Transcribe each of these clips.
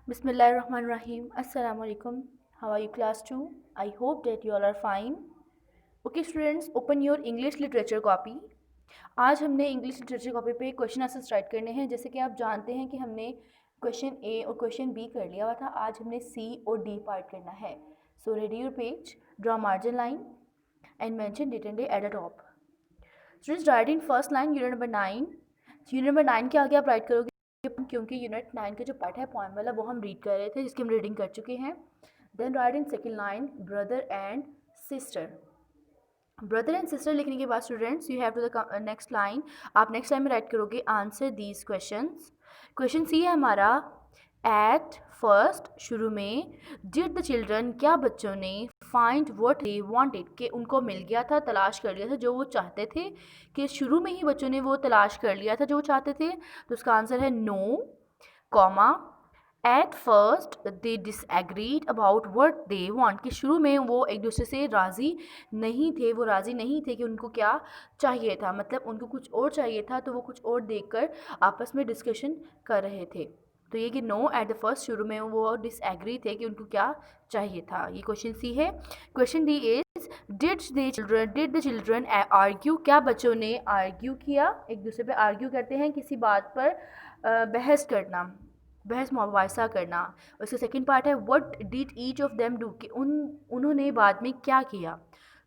Bismillahirrahmanirrahim. Assalamu alaikum. How are you class 2? I hope that you all are fine. Okay students, open your English literature copy. आज हमने English literature copy पे question answer right करने हैं। जैसे कि आप जानते हैं कि हमने क्वेश्चन ए और क्वेश्चन बी कर लिया हुआ था। आज हमने सी और डी पार्ट करना है। So ready your page, draw margin line and mention date and day at the top. Students write in first line unit number 9। Unit number 9 के आगे आप राइट करोगे क्योंकि यूनिट 9 का जो पार्ट है पोएम वाला वो हम रीड कर रहे थे, जिसकी हम रीडिंग कर चुके हैं। Then write in second line brother and sister. Brother and sister लिखने के बाद students you have to the next line. आप नेक्स्ट लाइन में राइट करोगे answer these questions. Question C है हमारा, एट फर्स्ट शुरू में, डिड द चिल्ड्रन क्या बच्चों ने फाइंड व्हाट दे वांटेड कि उनको मिल गया था, तलाश कर लिया था जो वो चाहते थे, कि शुरू में ही बच्चों ने वो तलाश कर लिया था जो वो चाहते थे। तो उसका आंसर है no, comma at first they disagreed about what they want कि शुरू में वो एक दूसरे से राज़ी नहीं थे, वो राज़ी नहीं थे कि उनको क्या चाहिए था, मतलब उनको कुछ और चाहिए था तो वो कुछ और देखकर आपस में डिस्कशन कर रहे थे। तो ये कि नो एट द फर्स्ट शुरू में वो डिसएग्री थे कि उनको क्या चाहिए था। ये क्वेश्चन सी है। Question D is did the children argue क्या बच्चों ने आर्ग्यू किया, एक दूसरे पे आर्ग्यू करते हैं किसी बात पर, बहस करना, बहस मुबासा करना। उसका सेकंड पार्ट है what did each of them do कि उन्होंने बाद में क्या किया।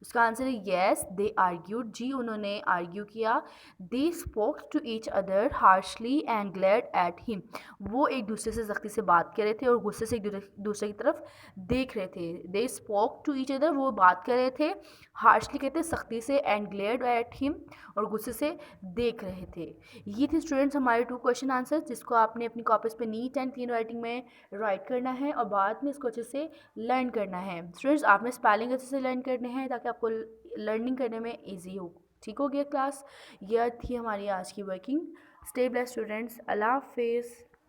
उसका आंसर है येस दे आर्ग्यूड, जी उन्होंने आर्ग्यू किया। They spoke to each other harshly and glared at him, वो एक दूसरे से सख्ती से बात कर रहे थे और गुस्से से एक दूसरे की तरफ देख रहे थे। They spoke to each other, वो बात कर रहे थे, हार्शली कहते हैं सख्ती से, एंड ग्लेड एट हिम और गुस्से से देख रहे थे। ये थे स्टूडेंट्स हमारे 2 क्वेश्चन आंसर, जिसको आपने अपनी कॉपीज़ पे नीट एंड क्लीन राइटिंग में राइट करना है और बाद में इसको अच्छे से लर्न करना है। स्टूडेंट्स आपने स्पेलिंग अच्छे से लर्न करने हैं ताकि आपको लर्निंग करने में ईजी हो। ठीक हो गया क्लास? यह थी हमारी आज की वर्किंग। स्टे ब्लेस्ड स्टूडेंट्स, अल्लाह हाफिज़।